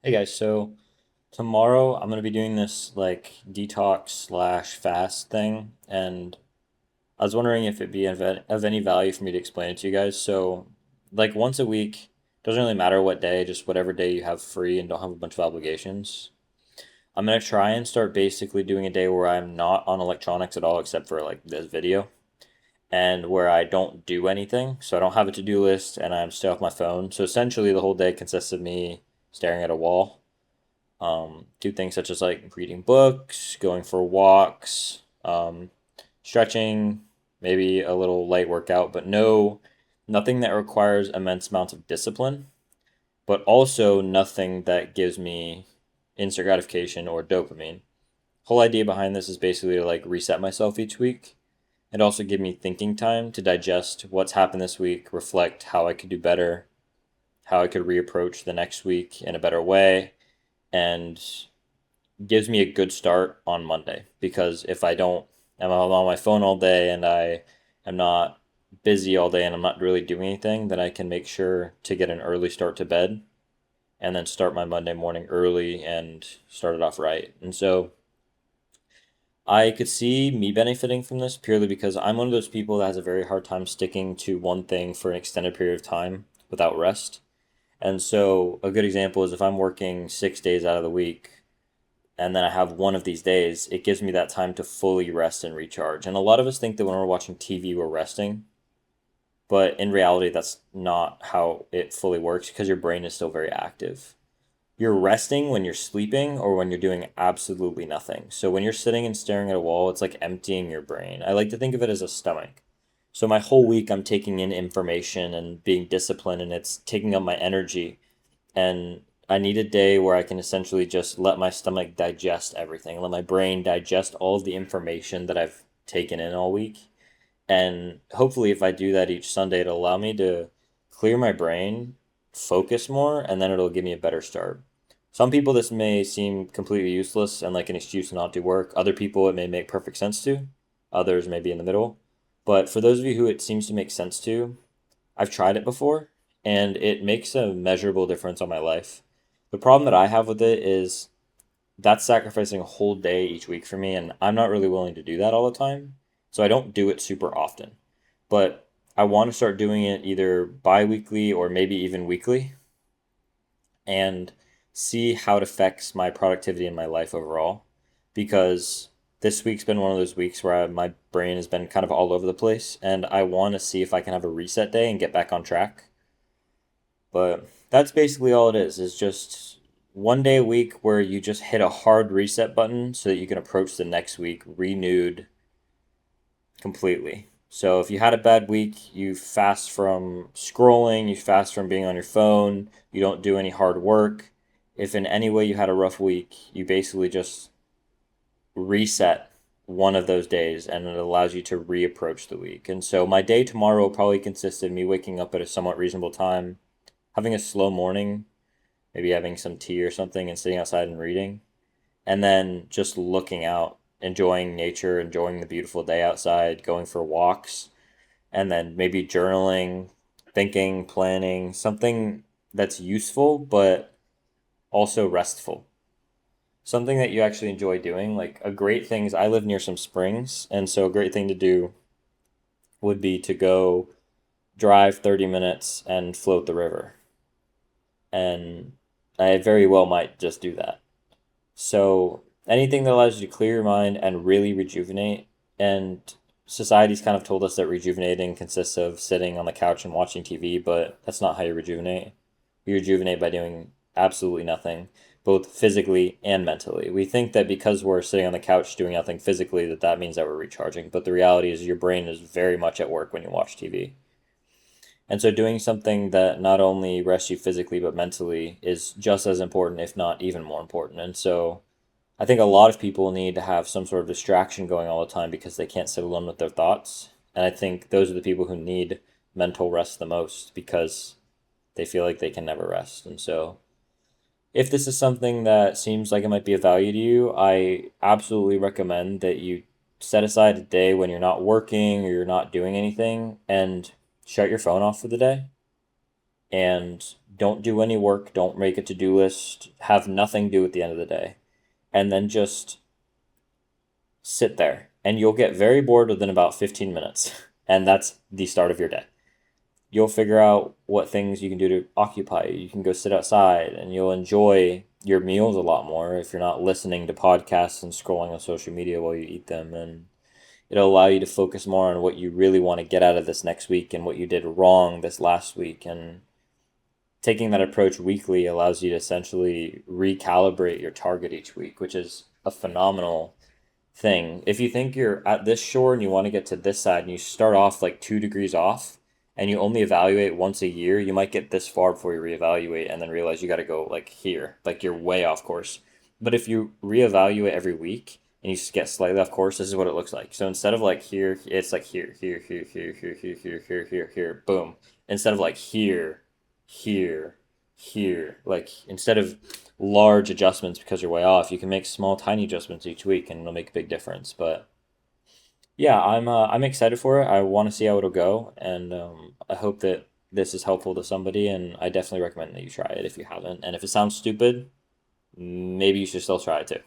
Hey guys, so tomorrow I'm gonna be doing this like detox slash fast thing, and I was wondering if it'd be of any value for me to explain it to you guys. So, like once a week, doesn't really matter what day, just whatever day you have free and don't have a bunch of obligations. I'm gonna try and start basically doing a day where I'm not on electronics at all except for like this video, and where I don't do anything. So I don't have a to-do list and I'm still off my phone. So essentially the whole day consists of me staring at a wall. Do things such as like reading books, going for walks, stretching, maybe a little light workout, but nothing that requires immense amounts of discipline, but also nothing that gives me instant gratification or dopamine. Whole idea behind this is basically to like reset myself each week and also give me thinking time to digest what's happened this week, reflect how I could do better, how I could reapproach the next week in a better way, and gives me a good start on Monday because if I don't, I'm on my phone all day and I am not busy all day and I'm not really doing anything, then I can make sure to get an early start to bed and then start my Monday morning early and start it off right. And so I could see me benefiting from this purely because I'm one of those people that has a very hard time sticking to one thing for an extended period of time without rest. And so a good example is if I'm working 6 days out of the week, and then I have one of these days, it gives me that time to fully rest and recharge. And a lot of us think that when we're watching TV, we're resting, but in reality, that's not how it fully works because your brain is still very active. You're resting when you're sleeping or when you're doing absolutely nothing. So when you're sitting and staring at a wall, it's like emptying your brain. I like to think of it as a stomach. So my whole week, I'm taking in information and being disciplined, and it's taking up my energy, and I need a day where I can essentially just let my stomach digest everything, let my brain digest all of the information that I've taken in all week. And hopefully, if I do that each Sunday, it'll allow me to clear my brain, focus more, and then it'll give me a better start. Some people, this may seem completely useless and like an excuse to not do work. Other people, it may make perfect sense to. Others may be in the middle. But for those of you who it seems to make sense to, I've tried it before and it makes a measurable difference on my life. The problem that I have with it is that's sacrificing a whole day each week for me, and I'm not really willing to do that all the time. So I don't do it super often. But I want to start doing it either bi weekly or maybe even weekly and see how it affects my productivity in my life overall. Because this week's been one of those weeks where my brain has been kind of all over the place, and I want to see if I can have a reset day and get back on track. But that's basically all it is just one day a week where you just hit a hard reset button so that you can approach the next week renewed completely. So if you had a bad week, you fast from scrolling, you fast from being on your phone, you don't do any hard work. If in any way you had a rough week, you basically just reset one of those days and it allows you to reapproach the week. And so my day tomorrow will probably consist of me waking up at a somewhat reasonable time, having a slow morning, maybe having some tea or something and sitting outside and reading, and then just looking out, enjoying nature, enjoying the beautiful day outside, going for walks, and then maybe journaling, thinking, planning, something that's useful but also restful. Something that you actually enjoy doing. Like a great thing is I live near some springs, and so a great thing to do would be to go drive 30 minutes and float the river. And I very well might just do that. So anything that allows you to clear your mind and really rejuvenate, and society's kind of told us that rejuvenating consists of sitting on the couch and watching TV, but that's not how you rejuvenate. You rejuvenate by doing absolutely nothing, both physically and mentally. We think that because we're sitting on the couch doing nothing physically, that means that we're recharging, but the reality is your brain is very much at work when you watch TV. And so doing something that not only rests you physically but mentally is just as important, if not even more important. And so I think a lot of people need to have some sort of distraction going all the time because they can't sit alone with their thoughts. And I think those are the people who need mental rest the most because they feel like they can never rest. And so if this is something that seems like it might be of value to you, I absolutely recommend that you set aside a day when you're not working or you're not doing anything and shut your phone off for the day and don't do any work, don't make a to-do list, have nothing to do at the end of the day, and then just sit there. And you'll get very bored within about 15 minutes. And that's the start of your day. You'll figure out what things you can do to occupy you. You can go sit outside and you'll enjoy your meals a lot more if you're not listening to podcasts and scrolling on social media while you eat them. And it'll allow you to focus more on what you really want to get out of this next week and what you did wrong this last week. And taking that approach weekly allows you to essentially recalibrate your target each week, which is a phenomenal thing. If you think you're at this shore and you want to get to this side and you start off like 2 degrees off and you only evaluate once a year, you might get this far before you reevaluate and then realize you got to go like here, like you're way off course. But if you reevaluate every week and you just get slightly off course, this is what it looks like. So instead of like here, it's like here, boom. Instead of like here, here. Like instead of large adjustments because you're way off, you can make small, tiny adjustments each week, and it'll make a big difference. But yeah, I'm excited for it. I want to see how it'll go, and I hope that this is helpful to somebody. And I definitely recommend that you try it if you haven't. And if it sounds stupid, maybe you should still try it too.